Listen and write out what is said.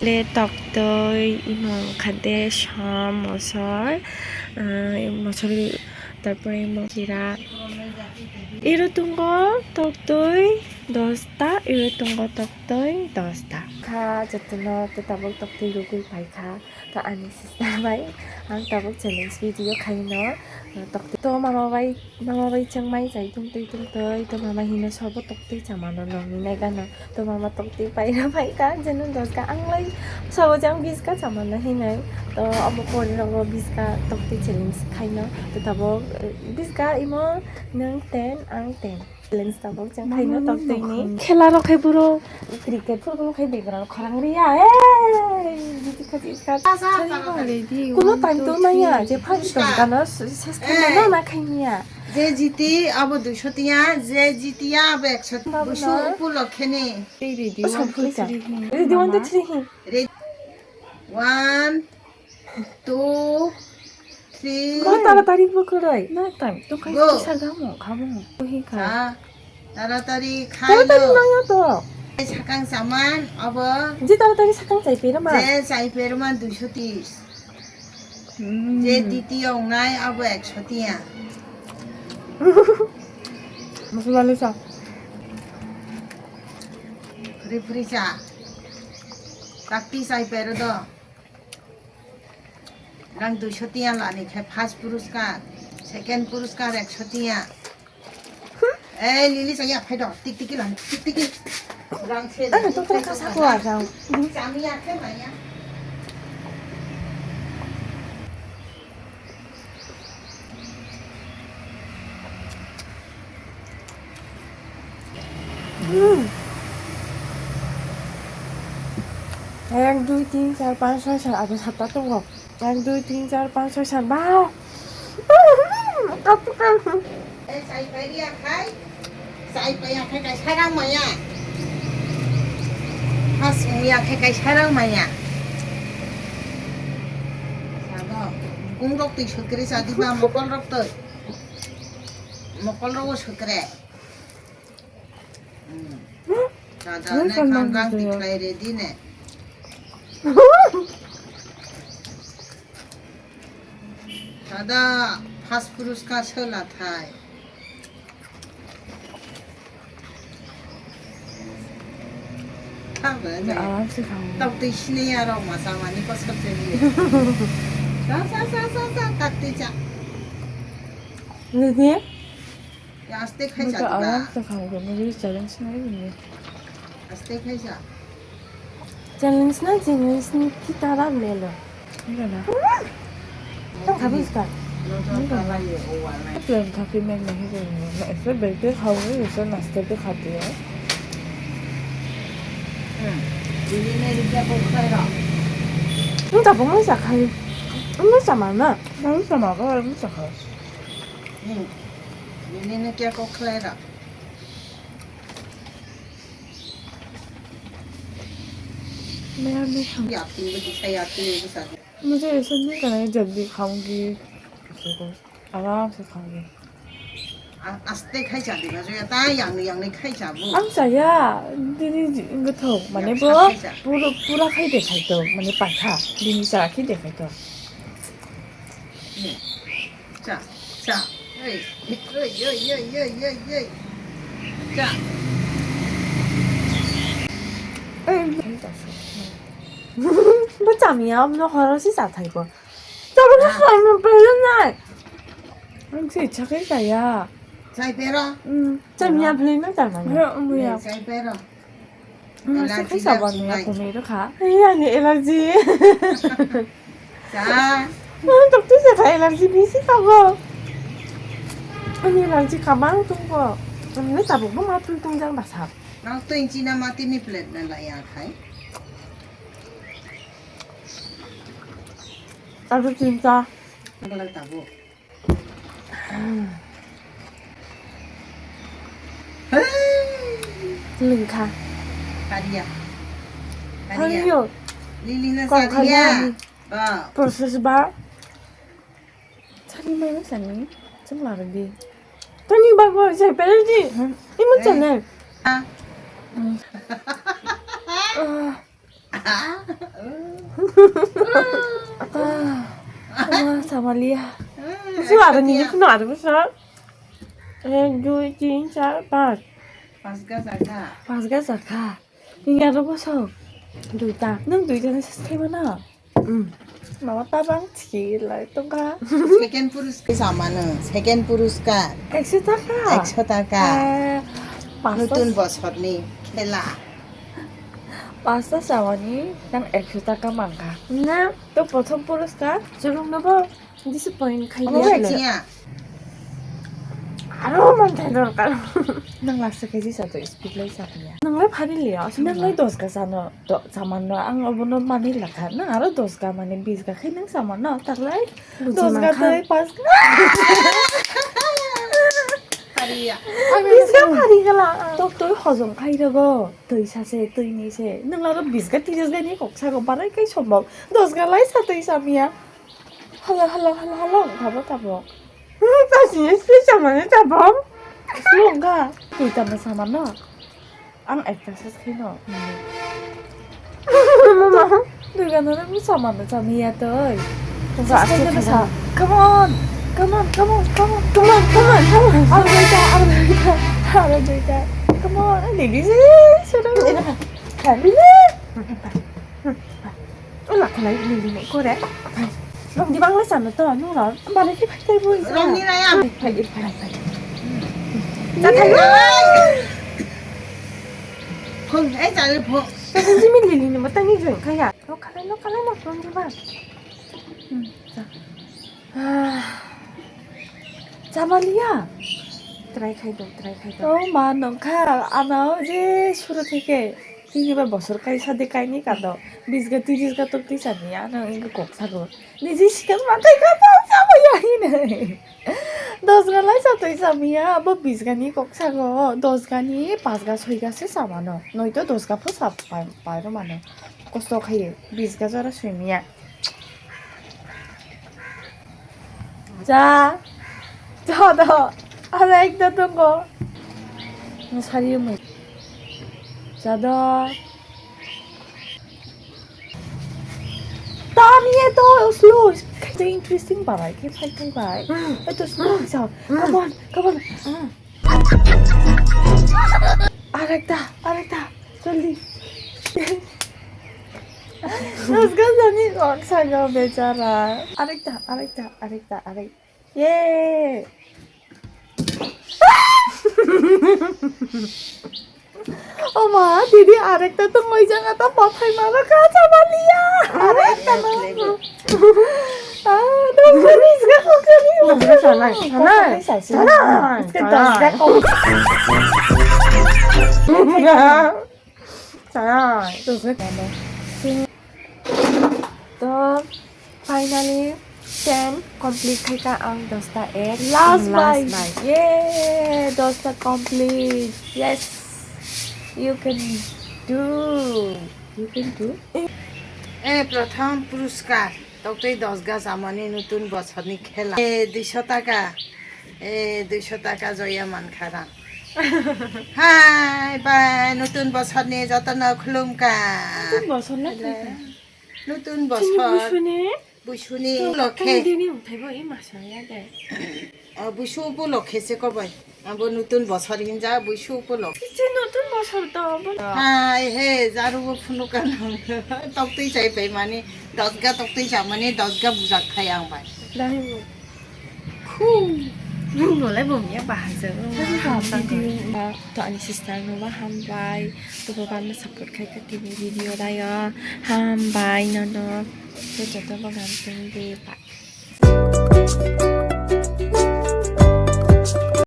떡도이 이모 간데 샴 মশল তারপরে জিরা 이랬던 거 떡도이 10টা 이랬던 거 떡도이 10টা 카 저트너 또 따복 떡도이 로글 바이카 또 아니 시스타바이 안 따복 챌린지 비디오 카이너 떡도이 또 마마바이 정말 잘 뚱뚜이 또 마마 히노 서보 떡도이 자마노 너미네가나 또 마마 떡도이 바이라 바이카 저는 10가 앙라이 서보 장 비스가 자마노 히네 또 어머 보리라고 비스가 떡도이 챌린지 카이너 또 따복 비스가 이모 nangten angten lens tabok jang khaino toktai ni khela ro khai buro cricket football khai begra khorang riya jiti khaji iska kono time to naya je phai ton kana ses khana na khainia যে জিতি अब 200 টিয়া যে জিতিয়া अब 100 বুসু উপলক্ষে ready 1 2 3 1 2 뭐 따라다리 먹으라이 나 time 또 khai isa 가모 히 가 따라다리 따라다리 나야 또 사강 사만 अब 이제 따라다리 사강 자이페르마 제 자이페르만 230 제 দ্বিতীয় নাই अब 100 টিয়া 무슨 말이야 프리프리자 딱티 자이페르도 रंग 200 टिया लाने के फर्स्ट पुरस्कार सेकंड पुरस्कार 100 टिया ए लिली सया फाइदो टिक टिक लाने टिक टिक रंग से तो का 사고 와자 जामिया के माया এক 2 3 4 5 6 7 아주 샀다 뜬거 1 2 3 4 5 6 7 와우 ए साई पेरिया खाई साई पेया खाई का सारां माया हास मिया खाई का सारां माया साबो 공록 때 석그래 사디바 먹걸럭 때 먹걸럭 석그래 자자네 강강 디클레 레디네 दादा फर्स्ट पुरस्कार छला था आराम से खाओ तब तो इसने यार मसा मानी पस करते लिए सा काटते जा नहीं आस्ते खाई जा आराम से खाओगे मुझे चैलेंज नहीं है आस्ते खाई जा चैलेंज की तरह ले लो नहीं ना तो खाबो इसका प्लेन काफी मैं नहीं करूँगी मैं ऐसे बैठ के खाऊंगी जैसे नाश्ते पे खाती है दीदी ने रिक्शा को खाया नहीं तब मैं क्या खाई मैं सामाना मैं सामाना मैं क्या खाई दीदी ने क्या को खाया मैं अभी खाऊंगी याती बड़ी खायाती है साथ मुझे ऐसा नहीं करना है जल्दी खाऊंगी आराम से खाऊंगी आस्ते खाई जाती है जो याता यांग खाई जाबो आं जाया दिनै गोथौ माने पूरा खाई देखायथ माने पाथा दिनै जायाखै देखायथ 자 에이 자 nó chậm nhá nó hồi nó xí xả thầy quá sao nó phải một bề lên này anh chỉ chắc cái gì à 자이페라 chậm nhá bề nó chậm này không bây giờ 자이페라 nó sẽ cái sao bọn này của mình đó hả ấy anh này là gì 자 tập tức sẽ phải làm gì biết sao không anh này làm gì cả bao tung quá anh nói tập một mà tung răng bà sạp Nang to yung sinamati ni plate na laya kay. 나도 진짜 Ang kalagtabo. 링카 Kariya. 아니요 Lili na Còn sa kanya diya. đi. Ba. process bar 자기 말은 아니 좀 말은디 아니 봐봐 잘 빼야지 이모잖아 Ah. sama Liya. Musuh ada nih, penuh ada besar. 1, 2, 3, 4, 5. Pasga zaga. Pasga zakha. Ini ada besar. Duita. Nung duita ni sistem mana? Mama tabang cilai tu ka. Second puruskar sama na. Second puruskar. 100 টাকা 100 টাকা। নতুন 5টা বছর নি খেলা। 5টা সামানি yang 100 টাকা মাঙ্গা না তো প্রথম পুরস্কার জরুম নব ডিসঅ্যাপয়েন্ট খাই Ano দিয়া ba siya? আরো মান থাই দরকার nang last কেজি সাতো স্পিড লাই সাপিয়া nangলাই ফারি লিয়া nangলাই 10 কা সানো সামান্য আং অবনো মানি লাখা না আরো 10 কা মানে 20 কা খাই nang সামান্য তাকলাই 10 কা তৈ 5 কা Pariya. বিশটা ফারি গেলা তো তুই হজম খাই দেব তুই সাসে তুই নিছে নংলারো 20 কা 30 কা নি কক্সাগো বানাই কাই সম্ভব 10 কা লাই সাতই সামিয়া হ্যালো ভাবো তাবো 다시 스피처만에 잡아 뭔가 일단은 사만나 안 액터스 키노 누가 너는 무서만나 잠이야 또 뭔가 아스테르사 come on 알아보이다 come on 리리지 소리야 리리 올라가라 리리 그래 lồng đi băng lấy sẵn rồi nó đó bà lấy cái tay vui Lồng như này à? phải Ra thành không ấy trả được không? cái gì mình lì lì mà tay như chuyện khai à nó khai nó lồng đi băng 잠아 리야 try khai do mà nó khá anh ơi chứ শুরু থেকে তিনবার বছর কাই সাথে কাইনি কাঁদো 20 가 30 가 তো তুই জানি আনো ইংকে কক থাকো নিজে শিকার মাথায় কাঁদো সাময়াই নেই 10 가 লাই সাথে সামিয়া আবার 20 가 নি কক থাকো 10 가 নি 5 가 6 가 সে সামানো নয়তো 10 가 ফসা পাইরো মানে কষ্ট খাইয়ে 20 가 জরা সুমিয়া যা 저도 아렉다 동거 사리음을 저도 다음에도 slow 굉장히 interesting 봐라 이렇게 파이팅 봐 또 slow 자 come on 아렉다 저리 Let's go Sunny 막사가 배자라 아렉다 예 엄마 디디 아렉다 또 뭐이잖아 또 버팔 마라 가자 말이야 아렉다 아 너무 미스가 걱정이 전화. तो finally 10 complete khai ka ang 10 egg last bite yeah 10 complete yes you can do এ প্রথম পুরস্কার তোকে 10 গা সামানি নতুন বছরনি খেলা 200 টাকা 200 টাকা জয়া মান খারা হাই বাই নতুন বছরনি যতন খুলুমকা বছর না নতুন বছর বুশুনি লক্ষে দিনি উঠাইব এই মাছয়া দে বুশু উপলক্ষে কবাই আবো নতুন বছর হিনজা বুশু উপলক্ষে যে নতুন বছর তো হাই হে জারুবো ফুনুকান তকতই চাইবাই মানে 10 গা তকতই চামানি 10 গা বুজাক খাই আং বাই দাহি khu nolai bomnya bahasa to ani sister no ba hambai to ba na support khai ka video da ya hambai no to to ba gan ting di pa